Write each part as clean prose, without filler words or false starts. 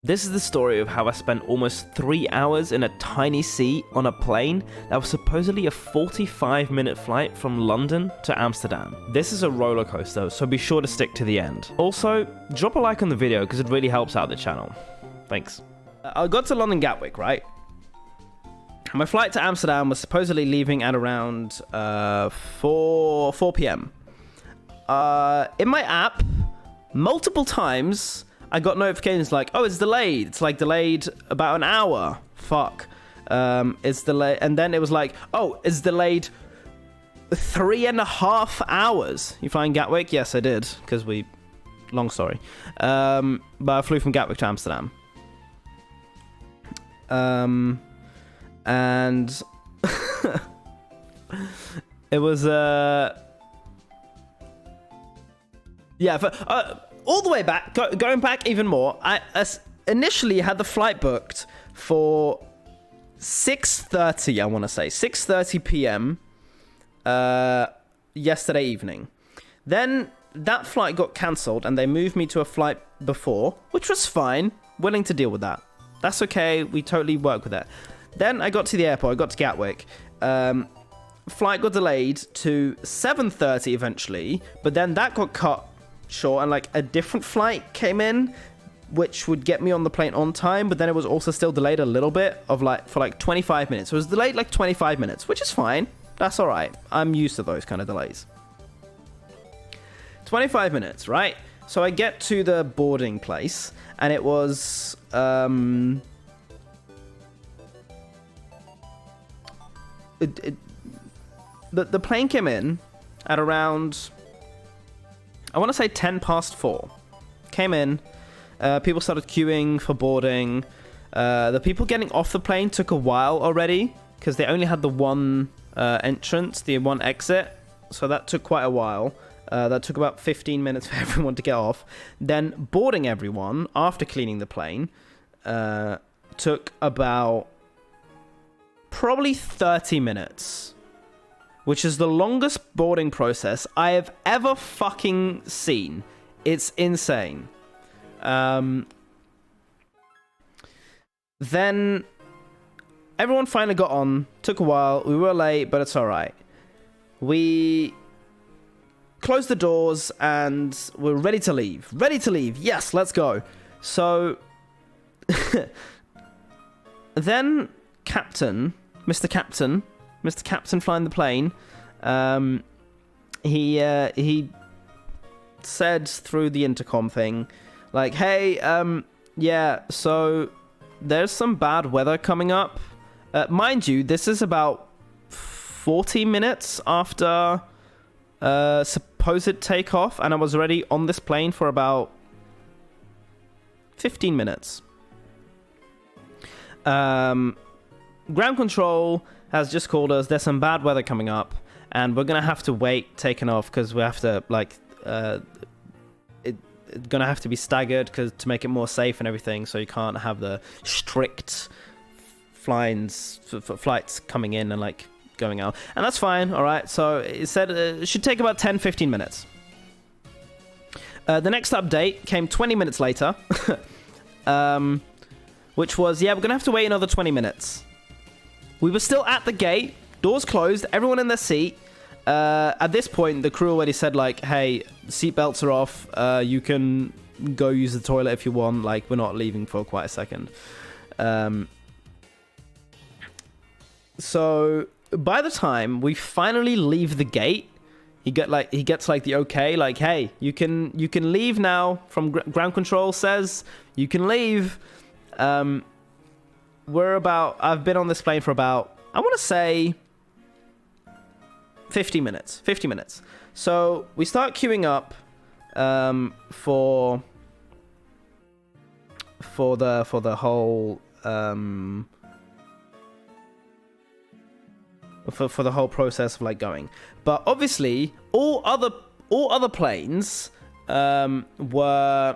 This is the story of how I spent almost 3 hours in a tiny seat on a plane that was supposedly a 45-minute flight from London to Amsterdam. This is a roller coaster, so be sure to stick to the end. Also, drop a like on the video because it really helps out the channel. Thanks. I got to London Gatwick, right? My flight to Amsterdam was supposedly leaving at around 4 p.m. In my app, multiple times, I got notifications like, oh, it's delayed. It's like delayed about an hour. Fuck. It's delayed. And then it was like, oh, it's delayed 3.5 hours. You flying Gatwick? Yes, I did. Because long story. But I flew from Gatwick to Amsterdam. And it was, yeah, all the way back, going back even more, I initially had the flight booked for 6:30, I want to say, 6:30 p.m. Yesterday evening. Then that flight got cancelled and they moved me to a flight before, which was fine, willing to deal with that. That's okay, we totally work with that. Then I got to the airport, I got to Gatwick. Flight got delayed to 7:30 eventually, but then that got cut short and like a different flight came in which would get me on the plane on time, but then it was also still delayed a little bit for like 25 minutes. So it was delayed like 25 minutes, which is fine. That's all right. I'm used to those kind of delays. 25 minutes, right? So I get to the boarding place and it was the plane came in at around, I want to say 4:10. Came in. People started queuing for boarding. The people getting off the plane took a while already because they only had the one entrance, the one exit. So that took quite a while. That took about 15 minutes for everyone to get off. Then boarding everyone after cleaning the plane took about probably 30 minutes. Which is the longest boarding process I have ever fucking seen. It's insane. Then everyone finally got on. Took a while. We were late, but it's alright. We closed the doors and we're ready to leave. Ready to leave. Yes, let's go. So then Mr. Captain flying the plane, he said through the intercom thing, like, hey, yeah, so there's some bad weather coming up. Mind you, this is about 40 minutes after supposed takeoff, and I was already on this plane for about 15 minutes. Ground control has just called us. There's some bad weather coming up, and we're gonna have to wait taking off because we have to it's gonna have to be staggered to make it more safe and everything. So you can't have the strict flights coming in and like going out, and that's fine. All right. So it said it should take about 10-15 minutes. The next update came 20 minutes later, which was, yeah, we're gonna have to wait another 20 minutes. We were still at the gate, doors closed, everyone in their seat. At this point, the crew already said, like, hey, seatbelts are off. You can go use the toilet if you want. Like, we're not leaving for quite a second. So by the time we finally leave the gate, he gets the okay, like, hey, you can leave now. From ground control says you can leave. I've been on this plane for about, I want to say 50 minutes. So we start queuing up for the whole for the whole process of like going. But obviously all other planes were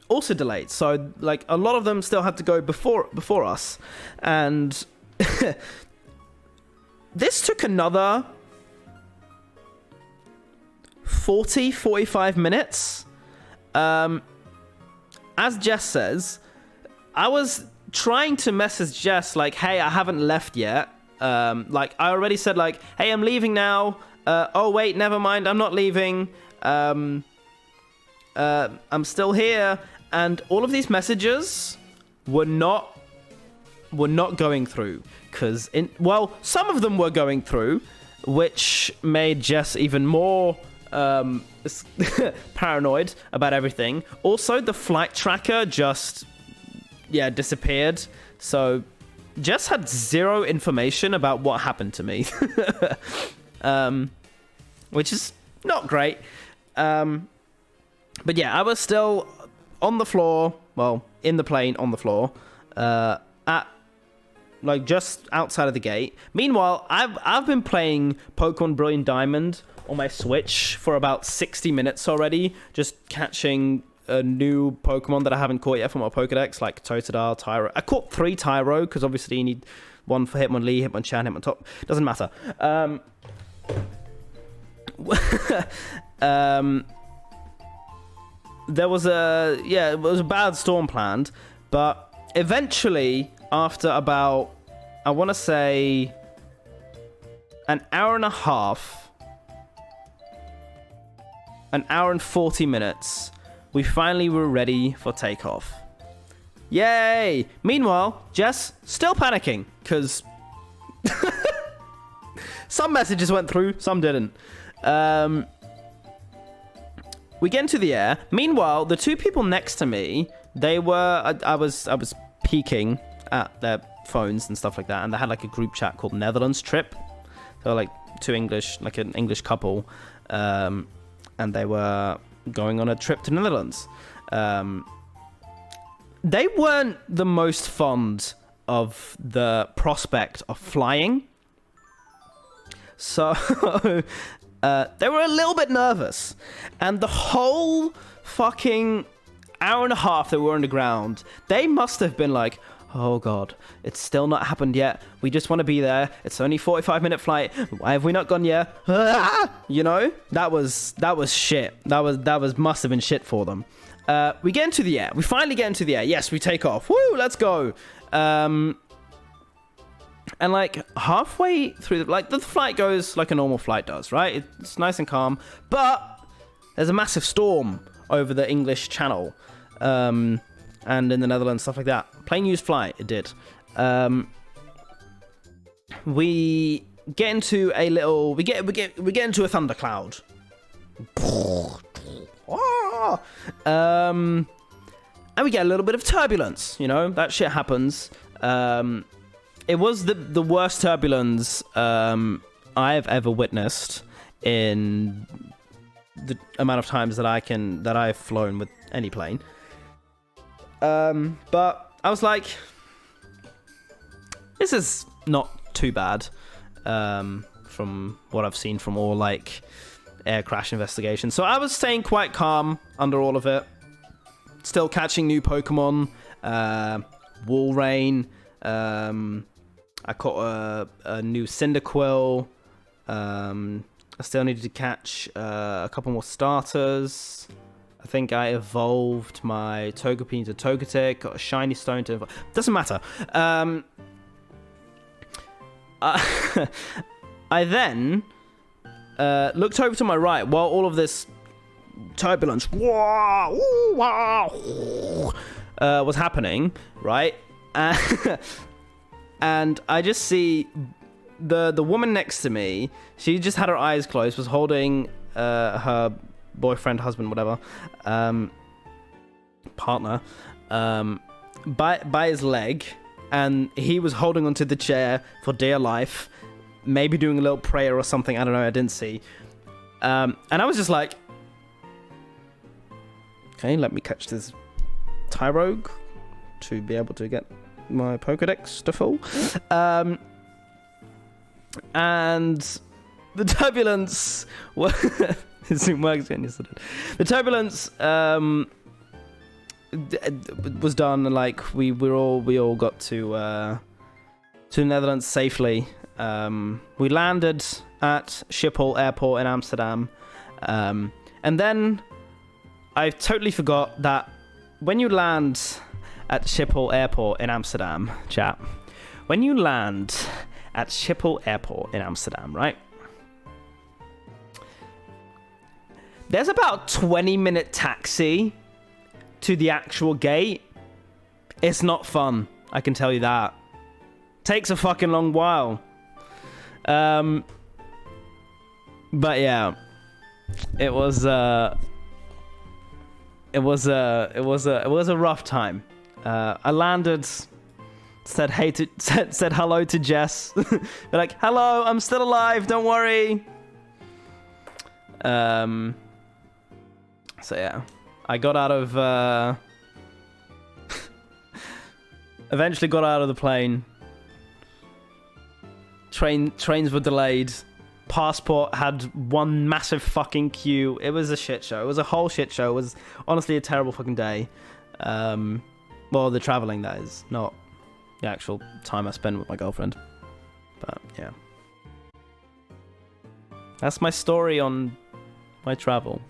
also delayed, so like a lot of them still had to go before us, and this took another 45 minutes. As Jess says, I was trying to message Jess like, hey, I haven't left yet. Like, I already said like, hey, I'm leaving now. Oh, wait, never mind. I'm not leaving. I'm still here. And all of these messages were not going through. Well, some of them were going through, which made Jess even more paranoid about everything. Also, the flight tracker just disappeared. So Jess had zero information about what happened to me. Which is not great. But yeah, I was still on the floor, well, in the plane on the floor, at like just outside of the gate. Meanwhile, I've been playing Pokemon Brilliant Diamond on my Switch for about 60 minutes already, just catching a new Pokemon that I haven't caught yet from my Pokedex, like Totodile, Tyro. I caught 3 Tyro, because obviously you need one for Hitmonlee, Hitmonchan, Hitmontop. Doesn't matter. There was it was a bad storm planned, but eventually, after about, I want to say, an hour and a half, an hour and 40 minutes, we finally were ready for takeoff. Yay! Meanwhile, Jess still panicking, because some messages went through, some didn't. We get into the air. Meanwhile, the 2 people next to me, they were... I was peeking at their phones and stuff like that, and they had like a group chat called Netherlands Trip. They were like an English couple, and they were going on a trip to the Netherlands. They weren't the most fond of the prospect of flying. So... they were a little bit nervous. And the whole fucking hour and a half that we were on the ground, they must have been like, oh God, it's still not happened yet. We just want to be there. It's only 45-minute flight. Why have we not gone yet? You know? That was shit. That must have been shit for them. We get into the air. We finally get into the air. Yes, we take off. Woo, let's go. And like halfway through, the flight goes like a normal flight does, right? It's nice and calm, but there's a massive storm over the English Channel, and in the Netherlands, stuff like that. Plane used flight, it did. We get into a little, we get into a thundercloud. And we get a little bit of turbulence. You know, that shit happens. It was the worst turbulence I've ever witnessed in the amount of times that I've flown with any plane. But I was like, this is not too bad from what I've seen from all like air crash investigations. So I was staying quite calm under all of it, still catching new Pokemon, Walrein. I caught a new Cyndaquil. I still needed to catch a couple more starters. I think I evolved my Togepi to Togetic, got a shiny stone to evolve. Doesn't matter. I then looked over to my right while all of this turbulence was happening, right? And I just see the woman next to me. She just had her eyes closed, was holding her boyfriend, husband, whatever, partner, by his leg, and he was holding onto the chair for dear life, maybe doing a little prayer or something. I don't know. I didn't see. And I was just like, okay, let me catch this Tyrogue to be able to get my Pokedex to full. And the turbulence it works again, yes it did. The turbulence was done, and like we all got to the Netherlands safely. We landed at Schiphol Airport in Amsterdam, and then I totally forgot that when you land at Schiphol Airport in Amsterdam, chat. When you land at Schiphol Airport in Amsterdam, right? There's about a 20-minute taxi to the actual gate. It's not fun, I can tell you that. Takes a fucking long while. But yeah, it was a rough time. I landed, said hello to Jess. They're like, hello, I'm still alive, don't worry. So yeah, I got out of eventually got out of the plane. Trains were delayed. Passport had one massive fucking queue. It was a shit show. It was a whole shit show. It was honestly a terrible fucking day. Well, the traveling, that is, not the actual time I spent with my girlfriend. But yeah, that's my story on my travel.